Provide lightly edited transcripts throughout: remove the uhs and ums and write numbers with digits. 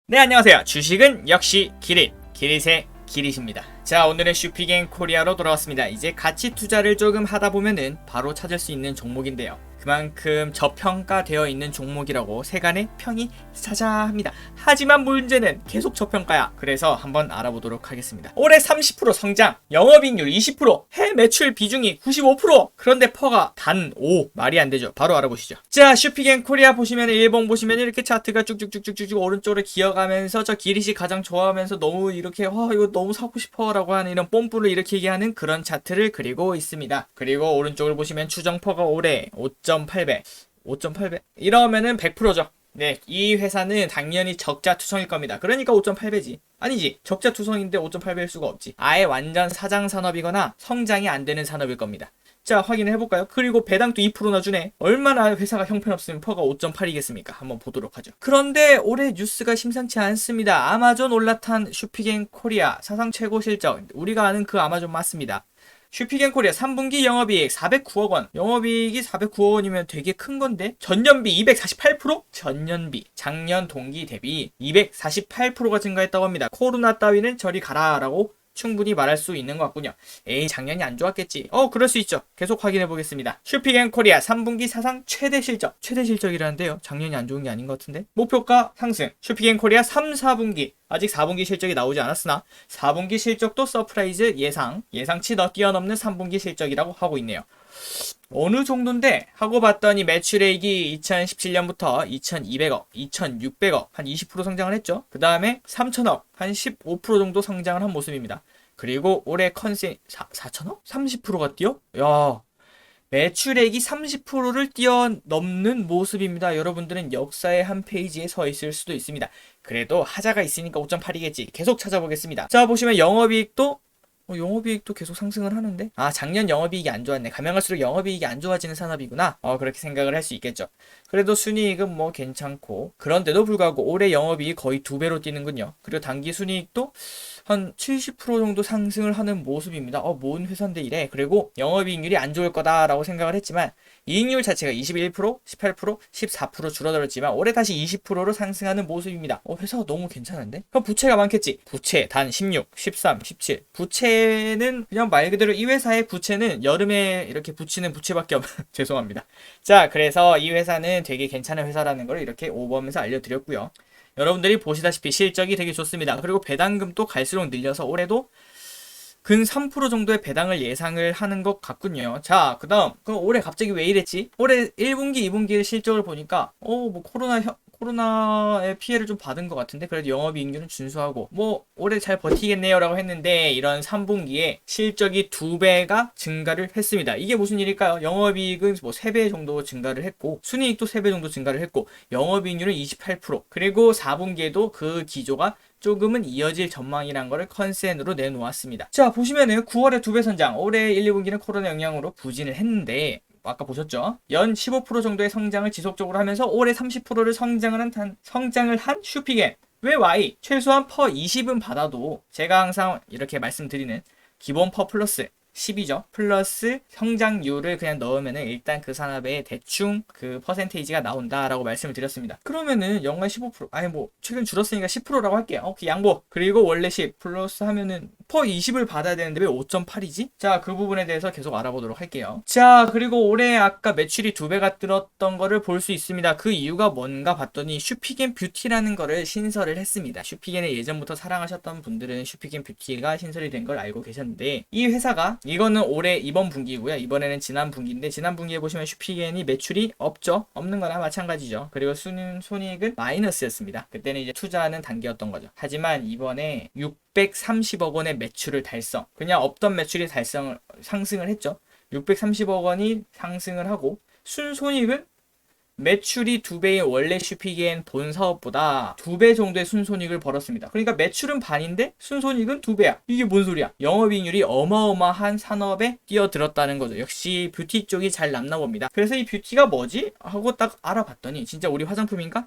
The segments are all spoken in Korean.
네, 안녕하세요. 주식은 역시 기릿의 기릿입니다. 자, 오늘은 슈피겐코리아로 돌아왔습니다. 이제 가치 투자를 조금 하다 보면은 바로 찾을 수 있는 종목인데요. 그만큼 저평가되어 있는 종목이라고 세간의 평이 자자합니다. 하지만 문제는 계속 저평가야. 그래서 한번 알아보도록 하겠습니다. 올해 30% 성장, 영업이익률 20%, 해 매출 비중이 95%. 그런데 퍼가 단 5. 말이 안 되죠. 바로 알아보시죠. 자, 슈피겐코리아 보시면 일봉 보시면 이렇게 차트가 쭉쭉쭉쭉쭉 오른쪽으로 기어가면서 저 기릿이 가장 좋아하면서 너무 이렇게 이거 너무 사고 싶어라고 하는 이런 뽐뿌를 일으키게 하는 그런 차트를 그리고 있습니다. 그리고 오른쪽을 보시면 추정퍼가 올해 5.8배 이러면은 100%죠. 네, 이 회사는 당연히 적자투성일 겁니다. 그러니까 5.8배지. 아니지, 적자투성인데 5.8배일 수가 없지. 아예 완전 사장산업이거나 성장이 안 되는 산업일 겁니다. 자, 확인을 해볼까요? 그리고 배당도 2%나 주네. 얼마나 회사가 형편없으면 퍼가 5.8이겠습니까? 한번 보도록 하죠. 그런데 올해 뉴스가 심상치 않습니다. 아마존 올라탄 슈피겐코리아 사상 최고 실적. 우리가 아는 그 아마존 맞습니다. 슈피겐코리아 3분기 영업이익 409억 원. 영업이익이 409억 원이면 되게 큰 건데 전년비 248%? 전년비 작년 동기 대비 248%가 증가했다고 합니다. 코로나 따위는 저리 가라라고 충분히 말할 수 있는 것 같군요. 에이, 작년이 안 좋았겠지. 그럴 수 있죠. 계속 확인해 보겠습니다. 슈피겐코리아 3분기 사상 최대 실적. 최대 실적이라는데요. 작년이 안 좋은 게 아닌 것 같은데. 목표가 상승. 슈피겐코리아 3, 4분기. 아직 4분기 실적이 나오지 않았으나 4분기 실적도 서프라이즈 예상치 더 뛰어넘는 3분기 실적이라고 하고 있네요. 어느 정도인데 하고 봤더니 매출액이 2017년부터 2200억, 2600억 한 20% 성장을 했죠. 그 다음에 3000억 한 15% 정도 성장을 한 모습입니다. 그리고 올해 컨센 4천억? 30%가 뛰어? 야, 매출액이 30%를 뛰어넘는 모습입니다. 여러분들은 역사의 한 페이지에 서 있을 수도 있습니다. 그래도 하자가 있으니까 5.8이겠지. 계속 찾아보겠습니다. 자, 보시면 영업이익도 계속 상승을 하는데 작년 영업이익이 안 좋았네. 가면 갈수록 영업이익이 안 좋아지는 산업이구나. 그렇게 생각을 할 수 있겠죠. 그래도 순이익은 뭐 괜찮고 그런데도 불구하고 올해 영업이익이 거의 2배로 뛰는군요. 그리고 단기 순이익도 한 70% 정도 상승을 하는 모습입니다. 뭔 회사인데 이래. 그리고 영업이익률이 안 좋을 거다라고 생각을 했지만 이익률 자체가 21%, 18%, 14% 줄어들었지만 올해 다시 20%로 상승하는 모습입니다. 회사가 너무 괜찮은데? 그럼 부채가 많겠지. 부채 단 16, 13, 17. 부채는 그냥 말 그대로 이 회사의 부채는 여름에 이렇게 붙이는 부채밖에 죄송합니다. 자, 그래서 이 회사는 되게 괜찮은 회사라는 걸 이렇게 오버하면서 알려드렸고요. 여러분들이 보시다시피 실적이 되게 좋습니다. 그리고 배당금도 갈수록 늘려서 올해도 근 3% 정도의 배당을 예상을 하는 것 같군요. 자, 그럼 올해 갑자기 왜 이랬지? 올해 1분기, 2분기 실적을 보니까 코로나의 피해를 좀 받은 것 같은데 그래도 영업이익률은 준수하고 올해 잘 버티겠네요 라고 했는데 이런 3분기에 실적이 2배가 증가를 했습니다. 이게 무슨 일일까요? 영업이익은 3배 정도 증가를 했고 순이익도 3배 정도 증가를 했고 영업이익률은 28% 그리고 4분기에도 그 기조가 조금은 이어질 전망이란 거를 컨센으로 내놓았습니다. 자, 보시면은 9월에 2배 선장, 올해 1, 2분기는 코로나 영향으로 부진을 했는데 아까 보셨죠? 연 15% 정도의 성장을 지속적으로 하면서 올해 30%를 성장을 한 슈피겐. 왜 Y? 최소한 퍼 20은 받아도 제가 항상 이렇게 말씀드리는 기본 퍼 플러스 10이죠. 플러스 성장률을 그냥 넣으면은 일단 그 산업에 대충 그 퍼센테이지가 나온다라고 말씀을 드렸습니다. 그러면은 연간 15%, 최근 줄었으니까 10%라고 할게요. 그 양보. 그리고 원래 10 플러스 하면은 퍼 20을 받아야 되는데 왜 5.8이지? 자, 그 부분에 대해서 계속 알아보도록 할게요. 자, 그리고 올해 아까 매출이 2배가 늘었던 거를 볼 수 있습니다. 그 이유가 뭔가 봤더니 슈피겐 뷰티라는 거를 신설을 했습니다. 슈피겐을 예전부터 사랑하셨던 분들은 슈피겐 뷰티가 신설이 된 걸 알고 계셨는데 이 회사가 이거는 올해 이번 분기고요. 이번에는 지난 분기인데 지난 분기에 보시면 슈피겐이 매출이 없죠. 없는 거나 마찬가지죠. 그리고 손익은 마이너스였습니다. 그때는 이제 투자하는 단계였던 거죠. 하지만 이번에 630억 원의 매출을 달성. 그냥 없던 매출이 상승을 했죠. 630억 원이 상승을 하고 순손익은 매출이 2배인 원래 슈피겐 본 사업보다 2배 정도의 순손익을 벌었습니다. 그러니까 매출은 반인데 순손익은 2배야. 이게 뭔 소리야? 영업이익률이 어마어마한 산업에 뛰어들었다는 거죠. 역시 뷰티 쪽이 잘 남나 봅니다. 그래서 이 뷰티가 뭐지? 하고 딱 알아봤더니 진짜 우리 화장품인가?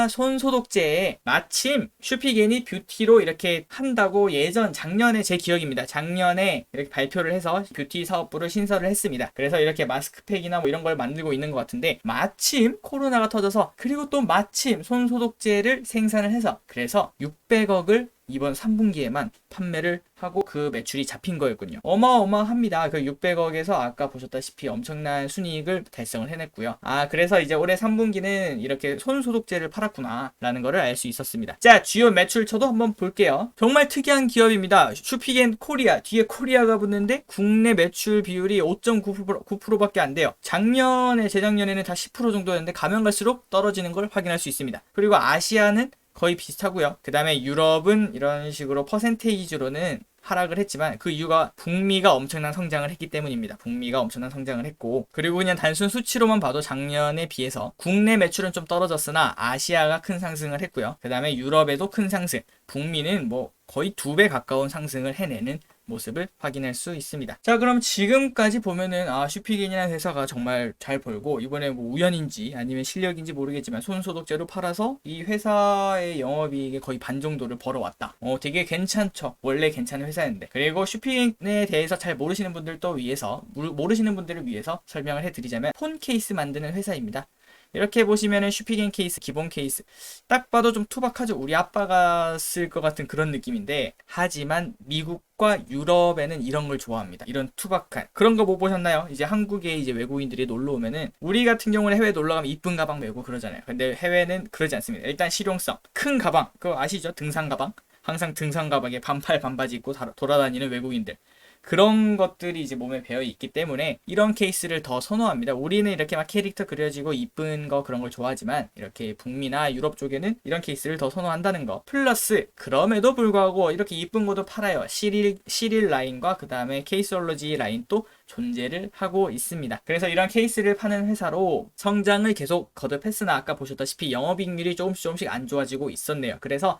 손소독제. 마침 슈피겐이 뷰티로 이렇게 한다고 작년에 제 기억입니다. 작년에 이렇게 발표를 해서 뷰티 사업부를 신설을 했습니다. 그래서 이렇게 마스크팩이나 이런 걸 만들고 있는 것 같은데 마침 마침 코로나가 터져서 그리고 또 마침 손소독제를 생산을 해서 그래서 600억을 이번 3분기에만 판매를 하고 그 매출이 잡힌 거였군요. 어마어마합니다. 그 600억에서 아까 보셨다시피 엄청난 순이익을 달성을 해냈고요. 그래서 이제 올해 3분기는 이렇게 손소독제를 팔았구나 라는 거를 알 수 있었습니다. 자, 주요 매출처도 한번 볼게요. 정말 특이한 기업입니다. 슈피겐 코리아, 뒤에 코리아가 붙는데 국내 매출 비율이 5.9%밖에 안 돼요. 재작년에는 다 10% 정도였는데 가면 갈수록 떨어지는 걸 확인할 수 있습니다. 그리고 아시아는 거의 비슷하고요. 그 다음에 유럽은 이런 식으로 퍼센테이지로는 하락을 했지만 그 이유가 북미가 엄청난 성장을 했기 때문입니다. 북미가 엄청난 성장을 했고 그리고 그냥 단순 수치로만 봐도 작년에 비해서 국내 매출은 좀 떨어졌으나 아시아가 큰 상승을 했고요. 그 다음에 유럽에도 큰 상승, 북미는 뭐 거의 2배 가까운 상승을 해내는 모습을 확인할 수 있습니다. 자, 그럼 지금까지 보면은 슈피겐이라는 회사가 정말 잘 벌고 이번에 뭐 우연인지 아니면 실력인지 모르겠지만 손소독제로 팔아서 이 회사의 영업이익의 거의 반 정도를 벌어왔다. 되게 괜찮죠. 원래 괜찮은 회사였는데. 그리고 슈피겐에 대해서 잘 모르시는 분들도 모르시는 분들을 위해서 설명을 해드리자면 폰 케이스 만드는 회사입니다. 이렇게 보시면은 슈피겐 케이스, 기본 케이스 딱 봐도 좀 투박하죠. 우리 아빠가 쓸 것 같은 그런 느낌인데 하지만 미국과 유럽에는 이런 걸 좋아합니다. 이런 투박한 그런 거 못 보셨나요? 이제 한국에 이제 외국인들이 놀러 오면은 우리 같은 경우는 해외 놀러 가면 이쁜 가방 메고 그러잖아요. 근데 해외는 그러지 않습니다. 일단 실용성, 큰 가방 그거 아시죠? 등산 가방. 항상 등산 가방에 반팔 반바지 입고 돌아다니는 외국인들. 그런 것들이 이제 몸에 배어 있기 때문에 이런 케이스를 더 선호합니다. 우리는 이렇게 막 캐릭터 그려지고 이쁜 거 그런 걸 좋아하지만 이렇게 북미나 유럽 쪽에는 이런 케이스를 더 선호한다는 거. 플러스 그럼에도 불구하고 이렇게 이쁜 것도 팔아요. 시릴 라인과 그 다음에 케이스올로지 라인 또 존재를 하고 있습니다. 그래서 이런 케이스를 파는 회사로 성장을 계속 거듭했으나 아까 보셨다시피 영업이익률이 조금씩 안 좋아지고 있었네요. 그래서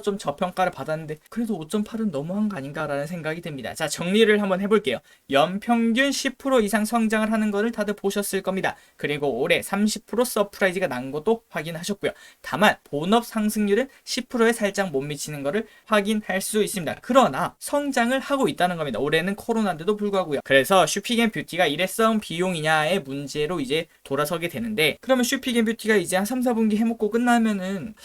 좀 저평가를 받았는데 그래도 5.8은 너무한 거 아닌가라는 생각이 듭니다. 자, 정리를 한번 해볼게요. 연평균 10% 이상 성장을 하는 거를 다들 보셨을 겁니다. 그리고 올해 30% 서프라이즈가 난 것도 확인하셨고요. 다만 본업 상승률은 10%에 살짝 못 미치는 거를 확인할 수 있습니다. 그러나 성장을 하고 있다는 겁니다. 올해는 코로나인데도 불구하고요. 그래서 슈피겐 뷰티가 일회성 비용이냐의 문제로 이제 돌아서게 되는데 그러면 슈피겐 뷰티가 이제 한 3, 4분기 해먹고 끝나면은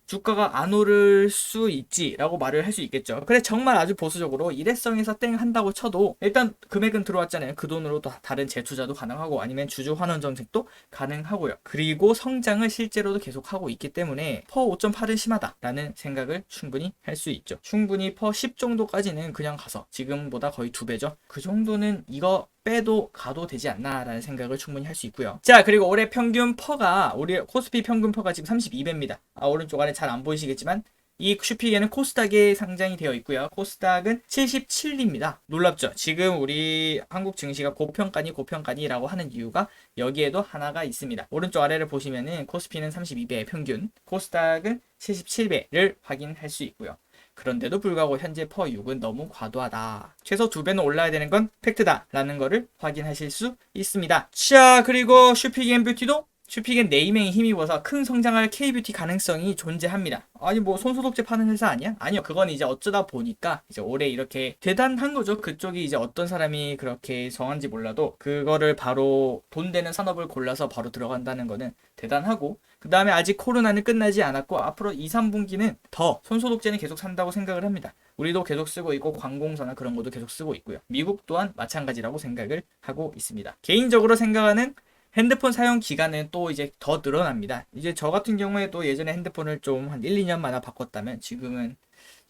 주가가 안 오를 수 있지라고 말을 할 수 있겠죠. 그래 정말 아주 보수적으로 일회성에서 땡 한다고 쳐도 일단 금액은 들어왔잖아요. 그 돈으로 또 다른 재투자도 가능하고 아니면 주주 환원 정책도 가능하고요. 그리고 성장을 실제로도 계속하고 있기 때문에 퍼 5.8은 심하다라는 생각을 충분히 할 수 있죠. 충분히 퍼 10 정도까지는 그냥 가서 지금보다 거의 2배죠. 그 정도는 이거 빼도 가도 되지 않나라는 생각을 충분히 할 수 있고요. 자, 그리고 올해 평균 퍼가 우리 코스피 평균 퍼가 지금 32배입니다. 오른쪽 아래 잘 안 보이시겠지만 이 슈피겐은 코스닥에 상장이 되어 있고요. 코스닥은 77입니다. 놀랍죠? 지금 우리 한국 증시가 고평가니라고 하는 이유가 여기에도 하나가 있습니다. 오른쪽 아래를 보시면은 코스피는 32배 평균, 코스닥은 77배를 확인할 수 있고요. 그런데도 불구하고 현재 퍼 6은 너무 과도하다. 최소 2배는 올라야 되는 건 팩트다 라는 거를 확인하실 수 있습니다. 자, 그리고 슈피겐 뷰티도 슈피겐 네이밍에 힘입어서 큰 성장할 K뷰티 가능성이 존재합니다. 아니 뭐 손소독제 파는 회사 아니야? 아니요. 그건 이제 어쩌다 보니까 이제 올해 이렇게 대단한 거죠. 그쪽이 이제 어떤 사람이 그렇게 정한지 몰라도 그거를 바로 돈 되는 산업을 골라서 바로 들어간다는 거는 대단하고 그 다음에 아직 코로나는 끝나지 않았고 앞으로 2, 3분기는 더 손소독제는 계속 산다고 생각을 합니다. 우리도 계속 쓰고 있고 관공서나 그런 것도 계속 쓰고 있고요. 미국 또한 마찬가지라고 생각을 하고 있습니다. 개인적으로 생각하는 핸드폰 사용 기간은 또 이제 더 늘어납니다. 이제 저 같은 경우에도 예전에 핸드폰을 좀 한 1, 2년 만에 바꿨다면 지금은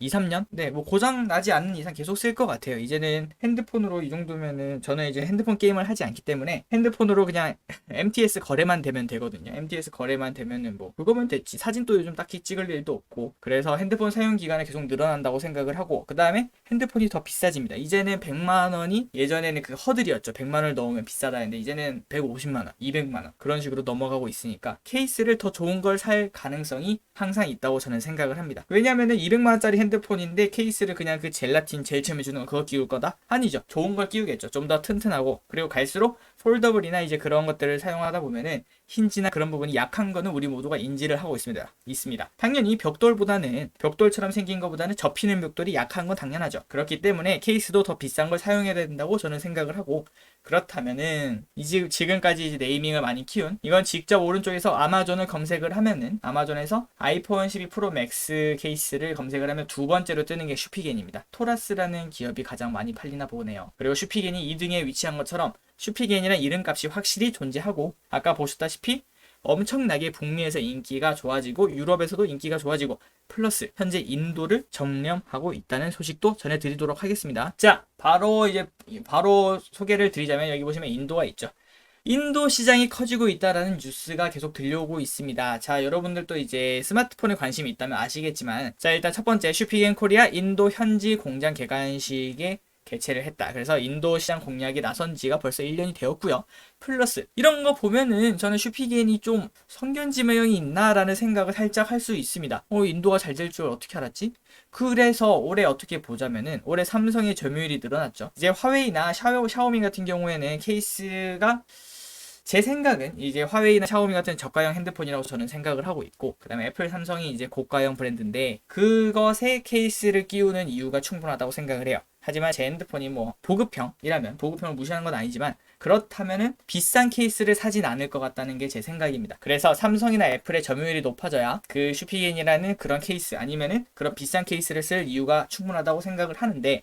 2, 3년? 네, 뭐 고장 나지 않는 이상 계속 쓸 것 같아요. 이제는 핸드폰으로 이 정도면은 저는 이제 핸드폰 게임을 하지 않기 때문에 핸드폰으로 그냥 MTS 거래만 되면 되거든요. MTS 거래만 되면은 뭐 그거면 됐지. 사진도 요즘 딱히 찍을 일도 없고. 그래서 핸드폰 사용 기간이 계속 늘어난다고 생각을 하고 그 다음에 핸드폰이 더 비싸집니다. 이제는 100만 원이 예전에는 그 허들이었죠. 100만 원을 넣으면 비싸다는데 이제는 150만 원, 200만 원 그런 식으로 넘어가고 있으니까 케이스를 더 좋은 걸 살 가능성이 항상 있다고 저는 생각을 합니다. 왜냐면은 200만 원짜리 핸드폰인데 케이스를 그냥 그 젤라틴 제일 처음에 주는 거 그거 끼울 거다? 아니죠. 좋은 걸 끼우겠죠. 좀 더 튼튼하고 그리고 갈수록 폴더블이나 이제 그런 것들을 사용하다 보면은 힌지나 그런 부분이 약한 거는 우리 모두가 인지를 하고 있습니다. 당연히 벽돌처럼 생긴 것보다는 접히는 벽돌이 약한 건 당연하죠. 그렇기 때문에 케이스도 더 비싼 걸 사용해야 된다고 저는 생각을 하고, 그렇다면은 이제 지금까지 이제 네이밍을 많이 키운, 이건 직접 오른쪽에서 아마존을 검색을 하면은 아마존에서 아이폰 12 프로 맥스 케이스를 검색을 하면 두 번째로 뜨는 게 슈피겐입니다. 토라스라는 기업이 가장 많이 팔리나 보네요. 그리고 슈피겐이 2등에 위치한 것처럼 슈피겐이라는 이름값이 확실히 존재하고, 아까 보셨다시피 엄청나게 북미에서 인기가 좋아지고 유럽에서도 인기가 좋아지고, 플러스 현재 인도를 점령하고 있다는 소식도 전해드리도록 하겠습니다. 자, 바로 소개를 드리자면 여기 보시면 인도가 있죠. 인도 시장이 커지고 있다라는 뉴스가 계속 들려오고 있습니다. 자, 여러분들도 이제 스마트폰에 관심이 있다면 아시겠지만, 자, 일단 첫 번째, 슈피겐 코리아 인도 현지 공장 개관식에 개최를 했다. 그래서 인도 시장 공략에 나선 지가 벌써 1년이 되었고요. 플러스 이런 거 보면은 저는 슈피겐이 좀 성견지명이 있나라는 생각을 살짝 할 수 있습니다. 인도가 잘 될 줄 어떻게 알았지? 그래서 올해 어떻게 보자면은 올해 삼성의 점유율이 늘어났죠. 이제 화웨이나 샤오미 같은 경우에는 케이스가, 제 생각은 이제 화웨이나 샤오미 같은 저가형 핸드폰이라고 저는 생각을 하고 있고, 그 다음에 애플, 삼성이 이제 고가형 브랜드인데 그것에 케이스를 끼우는 이유가 충분하다고 생각을 해요. 하지만 제 핸드폰이 뭐 보급형이라면, 보급형을 무시하는 건 아니지만 그렇다면은 비싼 케이스를 사진 않을 것 같다는 게 제 생각입니다. 그래서 삼성이나 애플의 점유율이 높아져야 그 슈피겐이라는 그런 케이스 아니면은 그런 비싼 케이스를 쓸 이유가 충분하다고 생각을 하는데,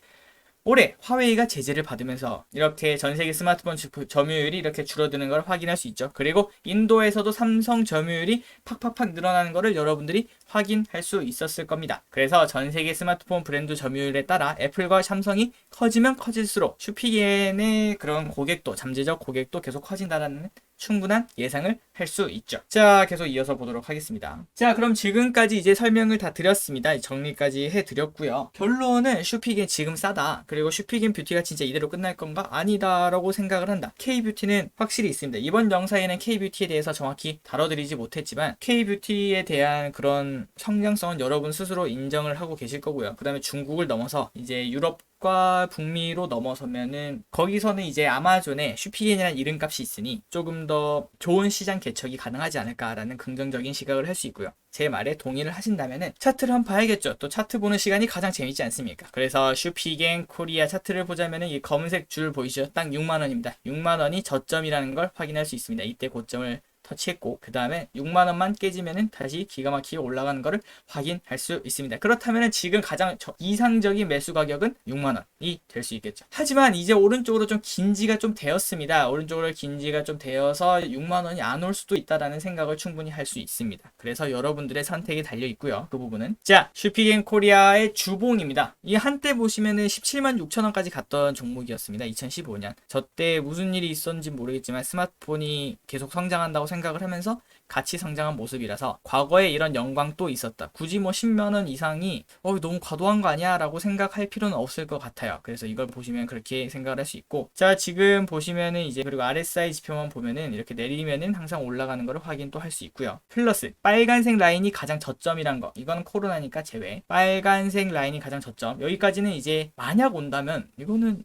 올해 화웨이가 제재를 받으면서 이렇게 전세계 스마트폰 점유율이 이렇게 줄어드는 걸 확인할 수 있죠. 그리고 인도에서도 삼성 점유율이 팍팍팍 늘어나는 것을 여러분들이 확인할 수 있었을 겁니다. 그래서 전세계 스마트폰 브랜드 점유율에 따라 애플과 삼성이 커지면 커질수록 슈피겐의 그런 고객도, 잠재적 고객도 계속 커진다는 충분한 예상을 할 수 있죠. 자, 계속 이어서 보도록 하겠습니다. 자, 그럼 지금까지 이제 설명을 다 드렸습니다. 정리까지 해드렸고요. 결론은 슈피겐 지금 싸다. 그리고 슈피겐 뷰티가 진짜 이대로 끝날 건가? 아니다라고 생각을 한다. K뷰티는 확실히 있습니다. 이번 영상에는 K뷰티에 대해서 정확히 다뤄드리지 못했지만 K뷰티에 대한 그런 성장성은 여러분 스스로 인정을 하고 계실 거고요. 그 다음에 중국을 넘어서 이제 유럽과 북미로 넘어서면은 거기서는 이제 아마존에 슈피겐이라는 이름값이 있으니 조금 더 좋은 시장 개척이 가능하지 않을까라는 긍정적인 시각을 할 수 있고요. 제 말에 동의를 하신다면은 차트를 한번 봐야겠죠. 또 차트 보는 시간이 가장 재밌지 않습니까? 그래서 슈피겐 코리아 차트를 보자면은 이 검은색 줄 보이시죠? 딱 6만원입니다. 6만원이 저점이라는 걸 확인할 수 있습니다. 이때 고점을 터치했고, 그 다음에 6만원만 깨지면은 다시 기가 막히게 올라가는 것을 확인할 수 있습니다. 그렇다면은 지금 가장 이상적인 매수 가격은 6만원이 될 수 있겠죠. 하지만 이제 오른쪽으로 좀 긴지가 좀 되었습니다. 오른쪽으로 긴지가 좀 되어서 6만원이 안 올 수도 있다라는 생각을 충분히 할 수 있습니다. 그래서 여러분들의 선택이 달려 있고요. 그 부분은. 자, 슈피겐 코리아의 주봉입니다. 이 한때 보시면은 17만 6천원까지 갔던 종목이었습니다. 2015년. 저때 무슨 일이 있었는지 모르겠지만 스마트폰이 계속 성장한다고 생각을 하면서 같이 성장한 모습이라서 과거에 이런 영광도 있었다. 굳이 뭐 10만원 이상이 너무 과도한 거 아니야? 라고 생각할 필요는 없을 것 같아요. 그래서 이걸 보시면 그렇게 생각을 할 수 있고, 자, 지금 보시면은 이제 그리고 RSI 지표만 보면은 이렇게 내리면은 항상 올라가는 거를 확인 또 할 수 있고요. 플러스 빨간색 라인이 가장 저점이란 거, 이건 코로나니까 제외. 빨간색 라인이 가장 저점, 여기까지는 이제 만약 온다면 이거는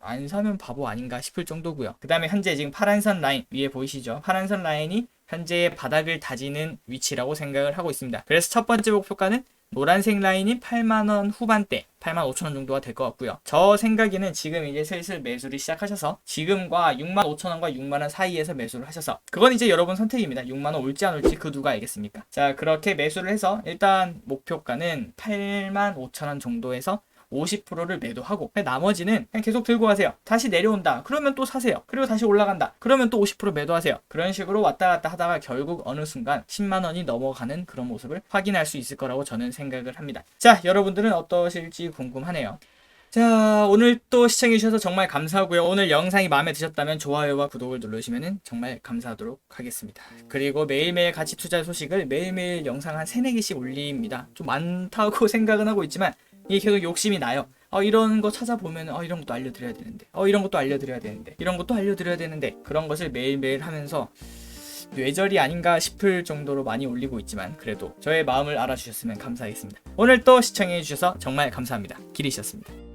안 사면 바보 아닌가 싶을 정도고요. 그 다음에 현재 지금 파란선 라인 위에 보이시죠? 파란선 라인이 현재 바닥을 다지는 위치라고 생각을 하고 있습니다. 그래서 첫 번째 목표가는 노란색 라인이 8만원 후반대, 8만 5천원 정도가 될 것 같고요. 저 생각에는 지금 이제 슬슬 매수를 시작하셔서 지금과 6만 5천원과 6만원 사이에서 매수를 하셔서, 그건 이제 여러분 선택입니다. 6만원 올지 안 올지 그 누가 알겠습니까? 자, 그렇게 매수를 해서 일단 목표가는 8만 5천원 정도에서 50%를 매도하고 나머지는 그냥 계속 들고 가세요. 다시 내려온다 그러면 또 사세요. 그리고 다시 올라간다 그러면 또 50% 매도하세요. 그런 식으로 왔다 갔다 하다가 결국 어느 순간 10만원이 넘어가는 그런 모습을 확인할 수 있을 거라고 저는 생각을 합니다. 자, 여러분들은 어떠실지 궁금하네요. 자, 오늘 또 시청해주셔서 정말 감사하고요. 오늘 영상이 마음에 드셨다면 좋아요와 구독을 누르시면 정말 감사하도록 하겠습니다. 그리고 매일매일 가치 투자 소식을 매일매일 영상 한 3-4개씩 올립니다. 좀 많다고 생각은 하고 있지만 이게 계속 욕심이 나요. 이런 거 찾아보면 이런 것도 알려드려야 되는데, 이런 것도 알려드려야 되는데, 이런 것도 알려드려야 되는데, 그런 것을 매일매일 하면서 뇌절이 아닌가 싶을 정도로 많이 올리고 있지만 그래도 저의 마음을 알아주셨으면 감사하겠습니다. 오늘 또 시청해주셔서 정말 감사합니다. 길이셨습니다.